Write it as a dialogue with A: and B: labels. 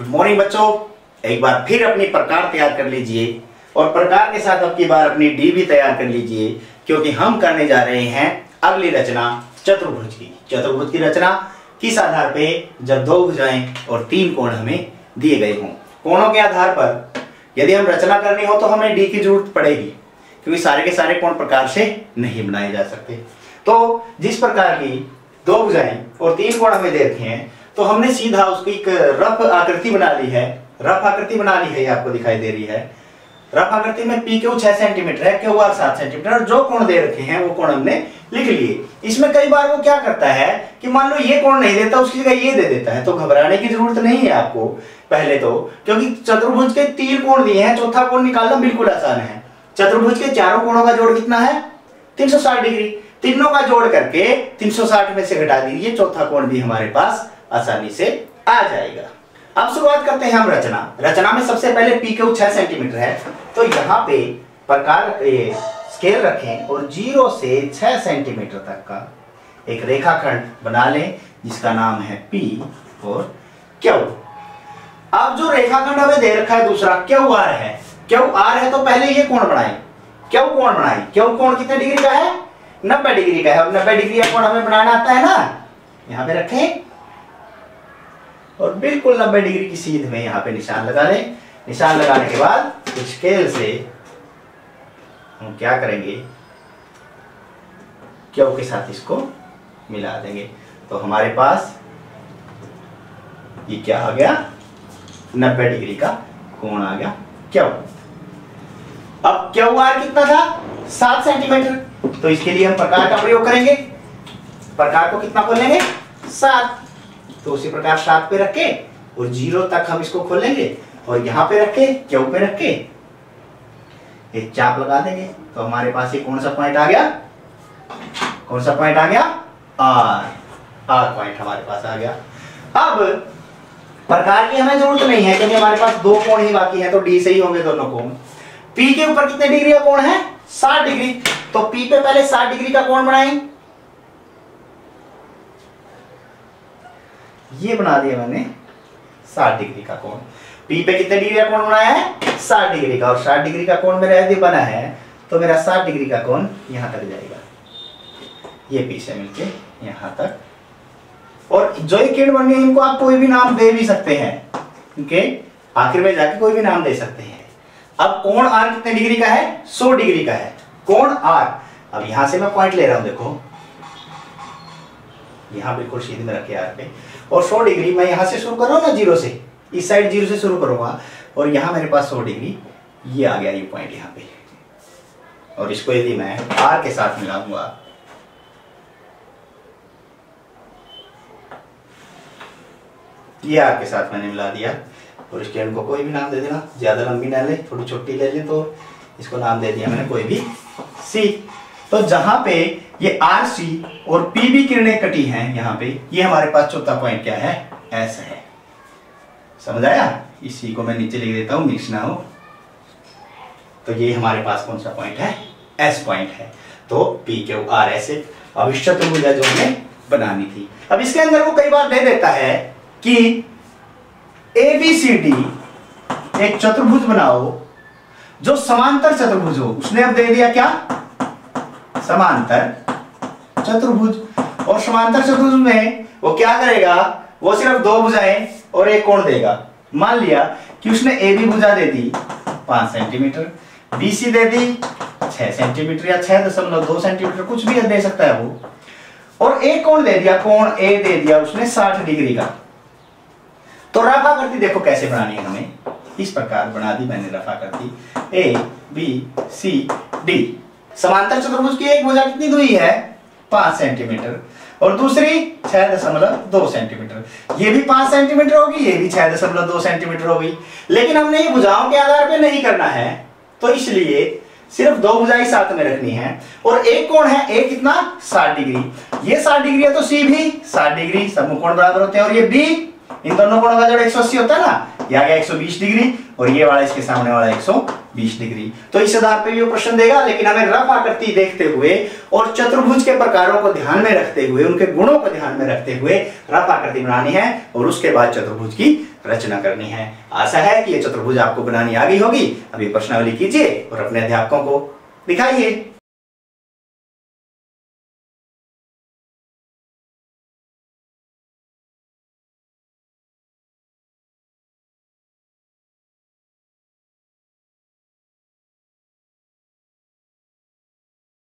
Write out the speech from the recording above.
A: Good morning बच्चों, एक बार फिर अपनी प्रकार तैयार कर लीजिए और प्रकार के साथ अब की बार अपनी डी भी तैयार कर लीजिए, क्योंकि हम करने जा रहे हैं अगली रचना चतुर्भुज की। चतुर्भुज की रचना किस आधार पे, जब दो भुजाएं और तीन कोण हमें दिए गए हों। कोणों के आधार पर यदि हम रचना करनी हो तो हमें डी की जरूरत पड़ेगी, क्योंकि सारे के सारे कोण प्रकार से नहीं बनाए जा सकते। तो जिस प्रकार की दो भुजाएं और तीन कोण हमें दे रखे हैं, तो हमने सीधा उसकी एक रफ आकृति बना ली है। रफ आकृति बना ली है, ये आपको दिखाई दे रही है। रफ आकृति में पी क्यू 6 सेंटीमीटर है, क्यू आर 7 सेंटीमीटर, और जो कोण दे रखे हैं वो कोण हमने लिख लिए। इसमें कई बार वो क्या करता है कि मान लो ये कोण नहीं देता, उसकी जगह ये दे देता है, तो घबराने की जरूरत नहीं है आपको पहले तो, क्योंकि चतुर्भुज के 3 कोण दिए हैं, चौथा कोण निकालना बिल्कुल आसान है। चतुर्भुज के चारों कोणों का जोड़ कितना है? 360 डिग्री। तीनों का जोड़ करके 360 में से घटा दीजिए, चौथा कोण भी हमारे पास आसानी से आ जाएगा। अब शुरुआत करते हैं हम रचना। रचना में सबसे पहले पी क्यू 6 सेंटीमीटर है, तो यहाँ पे प्रकार स्केल रखें और 0 से 6 सेंटीमीटर तक का एक रेखाखंड बना लें, जिसका नाम है पी और क्यू। अब जो रेखाखंड हमें दे रखा है दूसरा क्यू आर है, क्यू आर है, तो पहले ये कोण बनाए, क्यू कोण बनाए। क्यू कोण कितने डिग्री का है? 90 डिग्री का है। और 90 डिग्री का कोण हमें बनाना आता है ना, यहाँ पे रखें और बिल्कुल 90 डिग्री की सीध में यहाँ पे निशान लगा लें। निशान लगाने के बाद स्केल से हम क्या करेंगे, क्यू के साथ इसको मिला देंगे, तो हमारे पास ये क्या आ गया? 90 डिग्री का कोण आ गया क्यू। अब क्यू आर कितना था? 7 सेंटीमीटर, तो इसके लिए हम प्रकार का प्रयोग करेंगे। प्रकार को कितना खोलेंगे? 7। तो उसी प्रकार 7 पे रखे और 0 तक हम इसको खोलेंगे और यहाँ पे रखे, क्यू पे रखे एक चाप लगा देंगे, तो हमारे पास ये कौन सा पॉइंट आ गया? कौन सा पॉइंट आ गया? आर। आर पॉइंट हमारे पास आ गया। अब प्रकार की हमें जरूरत नहीं है, क्योंकि हमारे पास दो कोण ही बाकी है, तो डी से ही होंगे दोनों कोण। पी के ऊपर कितने डिग्री का कोण है? 60 डिग्री। तो पी पे पहले 60 डिग्री का कोण बनाएं। ये बना दिया मैंने 60 डिग्री का कोण। पी पे कितने डिग्री का कोण बनाया है? 60 डिग्री का। और 60 डिग्री का कोण मेरा यदि बना है, तो मेरा 60 डिग्री का कोण यहां तक जाएगा, ये पी से मिलके यहां तक। और जो ये किरण बन गई, इनको आप कोई भी नाम दे भी सकते हैं, क्योंकि आखिर में जाके कोई भी नाम दे सकते हैं। अब कोण आर कितने डिग्री का है? 100 डिग्री का है कोण आर। अब यहां से मैं पॉइंट ले रहा हूं, देखो यहां बिल्कुल सीधे में रखे आर पे, और 100 डिग्री मैं यहां से शुरू कर रहा हूं ना, 0 से, इस साइड 0 से शुरू करूंगा, और यहां मेरे पास 100 डिग्री ये आ गया, ये पॉइंट यहां पे। और इसको यदि मैं आर के साथ मिलाऊंगा, ये आर के साथ मैंने मिला दिया, और इसके एंड को कोई भी नाम दे देना, ज्यादा लंबी ना ले, थोड़ी छोटी ले ले, तो इसको नाम दे दिया मैंने कोई भी सी। तो जहां पे ये आर सी और पी भी किरणें कटी हैं, यहाँ पे ये हमारे पास चौथा पॉइंट क्या है? एस है। समझ आया? इस सी को मैं नीचे लिख देता हूं, मिक्स ना हो। तो ये हमारे पास कौन सा पॉइंट है? एस पॉइंट है। तो पी क्यू आर एस अब इस चतुर्भुज जो हमें बनानी थी। अब इसके अंदर वो कई बार दे देता है कि ए बी सी डी एक चतुर्भुज बनाओ जो समांतर चतुर्भुज हो। उसने अब दे दिया क्या? समांतर चतुर्भुज। और समांतर चतुर्भुज में वो क्या करेगा? वो सिर्फ दो भुजाएं और एक कोण देगा। मान लिया कि उसने ए बी भुजा दे दी 5 सेंटीमीटर, बी सी दे दी 6 सेंटीमीटर या 6.2 सेंटीमीटर, कुछ भी दे सकता है वो, और एक कोण दे दिया, कोण ए दे दिया उसने 60 डिग्री का। तो रफ आकृति देखो कैसे बनानी है हमें, इस प्रकार बना दी मैंने रफ आकृति। A B C D. समांतर चतुर्भुज की एक भुजा कितनी दूरी है? 5 सेंटीमीटर, और दूसरी 6.2 सेंटीमीटर। ये भी 5 सेंटीमीटर होगी, ये भी 6.2 सेंटीमीटर होगी। लेकिन हमने ये भुजाओं के आधार पे नहीं करना है, तो इसलिए सिर्फ दो भुजाएं साथ में रखनी है। और एक कोण है, एक कितना? 60 डिग्री। ये 60 डिग्री है, तो सी भी 60 डिग्री, सब कोण बराबर होते हैं। और ये बी, इन दोनों कोणों का जोड़ 180 होता है ना, ये आ गया 120 डिग्री, और ये वाला इसके सामने वाला 100 20 डिग्री। तो इस आधार पे भी वो प्रश्न देगा, लेकिन हमें रफ आकृति देखते हुए और चतुर्भुज के प्रकारों को ध्यान में रखते हुए, उनके गुणों को ध्यान में रखते हुए रफ आकृति बनानी है और उसके बाद चतुर्भुज की रचना करनी है। आशा है कि ये चतुर्भुज आपको बनानी आ गई होगी। अभी प्रश्नावली कीजिए और अपने अध्यापकों को दिखाइए।